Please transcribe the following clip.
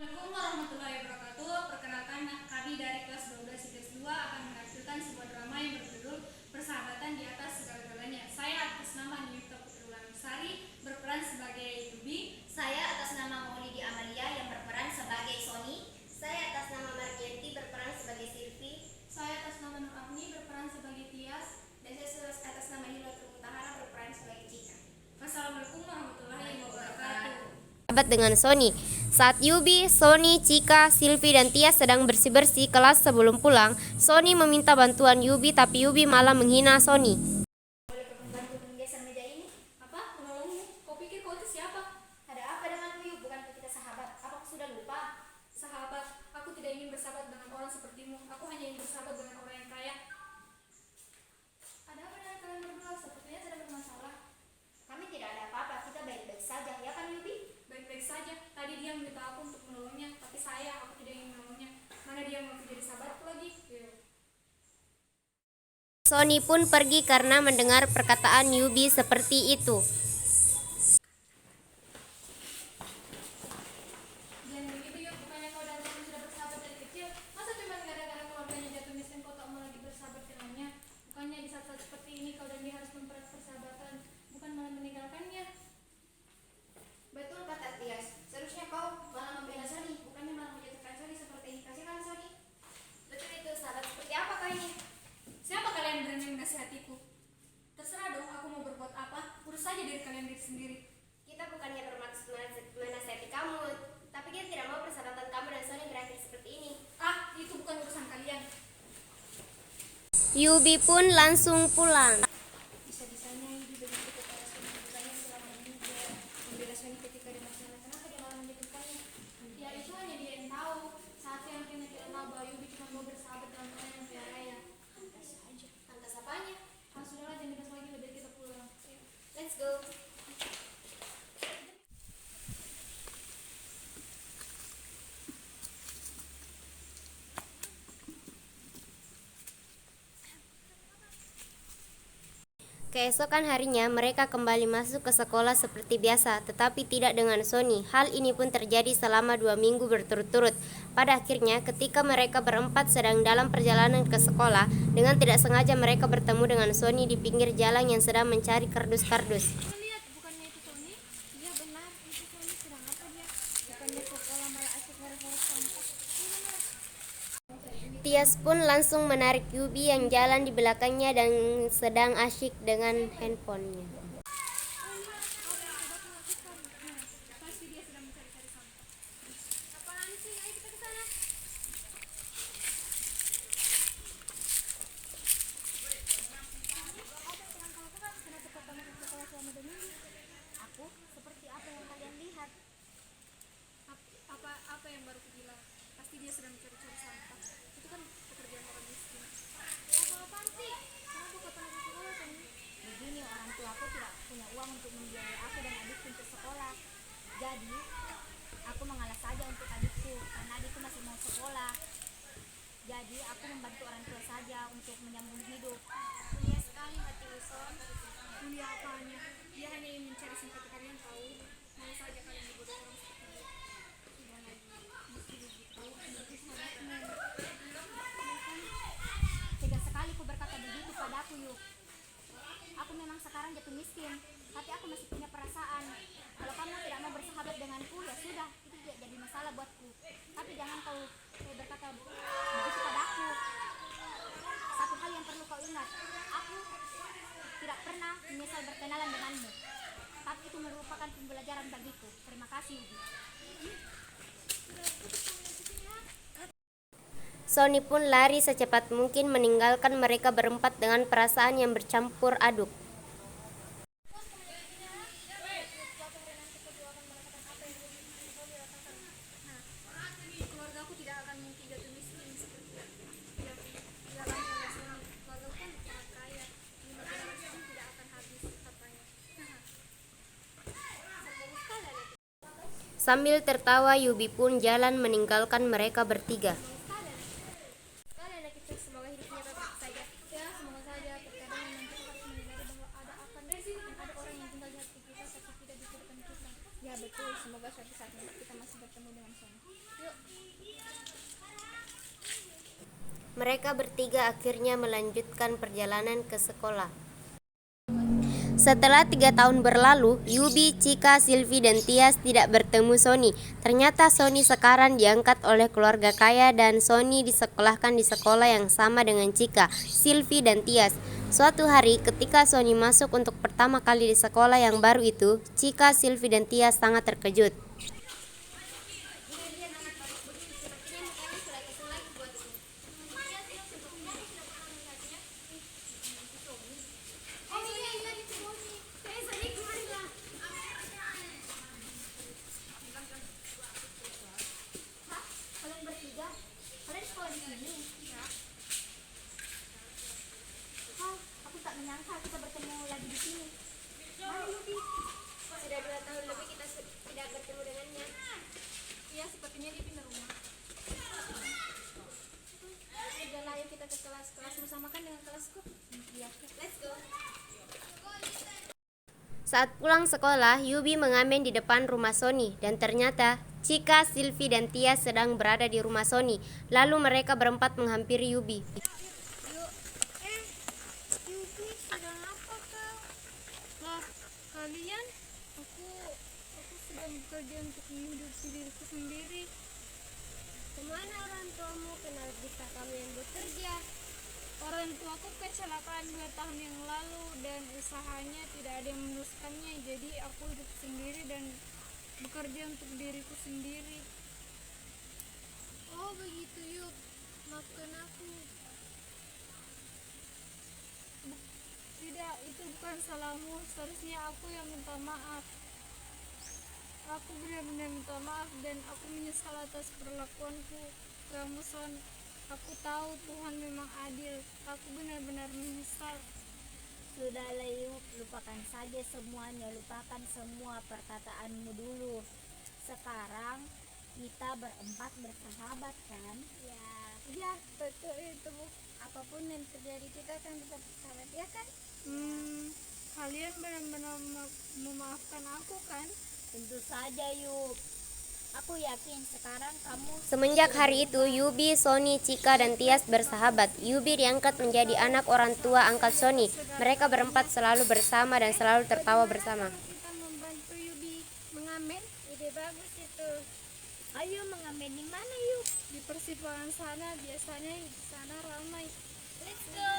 Assalamualaikum warahmatullahi wabarakatuh. Perkenalkan, kami dari kelas 12 IPS 2 akan menampilkan sebuah drama yang berjudul Persahabatan di Atas Segala-galanya. Saya atas nama Niyuta Putri Sari berperan sebagai Yubi. Saya atas nama Maulidi Amalia yang berperan sebagai Sony. Saya atas nama Margianti berperan sebagai Silvi. Saya atas nama Nur Afni berperan sebagai Tias. Dan saya atas nama Hilatul Mutahara berperan sebagai Cika. Wassalamualaikum warahmatullahi wabarakatuh. Sahabat dengan Sony. Saat Yubi, Sony, Cika, Silvi, dan Tias sedang bersih-bersih kelas sebelum pulang, Sony meminta bantuan Yubi, tapi Yubi malah menghina Sony. Boleh kau membantu menggeser meja ini? Apa? Menolongmu? Kau pikir kau itu siapa? Ada apa denganmu, Yub? Bukankah kita sahabat? Apa kau sudah lupa? Sahabat, aku tidak ingin bersahabat dengan orang sepertimu. Aku hanya ingin bersahabat dengan orang yang kaya. Ada apa dengan kalian berdua? Sepertinya tidak bermasalah. Kami tidak ada apa-apa, kita baik-baik saja, ya kan Yubi? Baik-baik saja. Tadi dia meminta aku untuk menolongnya, tapi aku tidak ingin menolongnya. Mana dia mau jadi sahabatku lagi? Sony pun pergi karena mendengar perkataan Yubi seperti itu. Jangan begitu ya, bukannya kau dan Sony sudah bersahabat dari kecil. Masa cuma gara-gara keluarganya jatuh miskin kau tak mau lagi bersahabat dengannya? Bukannya di saat-saat seperti ini kau dan dia harus mempererat persahabatan, bukan malah meninggalkannya. Betul kata Tias. Seharusnya kau malah membela Sony, bukannya malah menjatuhkan Sony seperti ini. Kasihkan Sony. Betul itu, sahabat seperti apa kau ini? Siapa kalian yang berani menasihatiku? Terserah dong, aku mau berbuat apa. Urus saja diri kalian sendiri. Kita bukannya bermaksud menasihati kamu, tapi kita tidak mau persahabatan kamu dan Sony berakhir seperti ini. Ah, itu bukan urusan kalian. Yubi pun langsung pulang. Bisa-bisanya Yubi begitu kepada Sony. Bukannya selama ini dia membela Sony ketika dia masih anak. Kenapa dia malah menjatuhkannya? Ya itu hanya dia yang tahu. Saat yang kini tidak tahu bahwa Yubi cuma mau bersahabat dengan orang yang kaya raya. Pantas saja. Pantas apanya? Ah sudahlah, jangan dibahas lagi, lebih baik kita pulang. Let's go. Keesokan harinya mereka kembali masuk ke sekolah seperti biasa, tetapi tidak dengan Sony. Hal ini pun terjadi selama 2 minggu berturut-turut. Pada akhirnya, ketika mereka berempat sedang dalam perjalanan ke sekolah, dengan tidak sengaja mereka bertemu dengan Sony di pinggir jalan yang sedang mencari kardus-kardus. Lihat, bukannya itu Sony? Iya benar, itu Sony. Sedang apa dia? Bukannya sekolah malah asik ngorek-ngorek sampah. Tias pun langsung menarik Yubi yang jalan di belakangnya dan sedang asyik dengan handphonenya. Pasti dia sedang mencari-cari sampah. Apaan sih? Ayo kita ke sana. Aku seperti apa yang kalian lihat? Apa yang baru kubilang? Pasti dia sedang mencari-cari sampah. Itu kan pekerjaan orang miskin. Apa-apaan sih? Kenapa kau pernah ke sekolah, Sony? Begini, orang tua aku tidak punya uang untuk membiayai aku dan adikku untuk sekolah. Jadi, aku mengalah saja untuk adikku karena adikku masih mau sekolah. Jadi, aku membantu orang tua saja untuk menyambung hidup. Mulia sekali hati Wilson. Mulia apanya? Dia hanya ingin mencari simpati kalian tahu. Mau saja kalian dibodoh orang seperti dia. Sudah lagi. Meski begitu, seperti sahabatmu. Tega sekali ku berkata begitu padaku, Yuk. Aku memang sekarang jatuh miskin, tapi aku masih punya perasaan. Kalau kamu tidak mau bersahabat denganku, ya sudah, itu tidak jadi masalah buatku. Tapi jangan kau berkata begitu padaku. Satu hal yang perlu kau ingat, aku tidak pernah menyesal berkenalan denganmu. Tapi itu merupakan pembelajaran bagiku. Terima kasih, Yubi. Sony pun lari secepat mungkin meninggalkan mereka berempat dengan perasaan yang bercampur aduk. Keluarga aku tidak akan mungkin jatuh miskin seperti dia lakukan oleh Sony. Keluarga aku kan sangat kaya. 5 generasi pun tidak akan habis katanya. Sambil tertawa, Yubi pun jalan meninggalkan mereka bertiga. Sekali anak itu, semoga hidupnya baik saja. Ya, semoga saja. Terkadang memang kita harus menyadari bahwa ada orang yang tinggal di hati kita tapi tidak di depan kita. Ya betul, semoga suatu saat nanti kita masih bertemu dengan Sony. Mereka bertiga akhirnya melanjutkan perjalanan ke sekolah. Setelah 3 tahun berlalu, Yubi, Chika, Sylvie, dan Tias tidak bertemu Sony. Ternyata Sony sekarang diangkat oleh keluarga kaya dan Sony disekolahkan di sekolah yang sama dengan Chika, Sylvie, dan Tias. Suatu hari ketika Sony masuk untuk pertama kali di sekolah yang baru itu, Chika, Sylvie, dan Tias sangat terkejut. Kalian bertiga, kalian sekolah di sini? Hah, aku tak menyangka kita bertemu lagi di sini. Mana Yubi? Sudah 2 tahun lebih kita tidak bertemu dengannya. Iya, sepertinya dia pindah rumah. Udahlah, ayo kita ke kelas. Kelasmu samakan dengan kelasku. Iya. Let's go. Saat pulang sekolah, Yubi mengamen di depan rumah Sony dan ternyata Chika, Sylvie, dan Tias sedang berada di rumah Sony. Lalu mereka berempat menghampiri Yubi. Yubi, sedang apa kau? Lah, kalian? Aku sedang bekerja untuk menghidupi diriku sendiri. Kemana orang tuamu kenal bisa kami yang bekerja? Orang tuaku kecelakaan 2 tahun yang lalu dan usahanya tidak ada yang meneruskannya. Jadi aku hidup sendiri dan bekerja untuk diriku sendiri. Oh begitu Yuk, maafkan aku. Tidak, itu bukan salahmu. Seharusnya aku yang minta maaf. Aku benar-benar minta maaf dan aku menyesal atas perlakuanku. Kamu Son, aku tahu Tuhan memang adil. Aku benar-benar menyesal. Sudahlah Yuk, lupakan saja semuanya, lupakan semua perkataanmu dulu. Sekarang kita berempat bersahabat kan? Ya, betul itu Bu. Apapun yang terjadi kita akan tetap bersahabat ya kan? Kalian benar-benar memaafkan aku kan? Tentu saja Yuk. Aku yakin sekarang kamu Semenjak hari itu, Yubi, Sony, Chika, dan Tias bersahabat. Yubi diangkat menjadi anak orang tua angkat Sony. Mereka berempat selalu bersama dan selalu tertawa bersama. Kita membantu Yubi mengamen. Ide bagus itu. ayo mengamen di mana Yuk? Di persimpangan sana, biasanya di sana ramai. Let's go.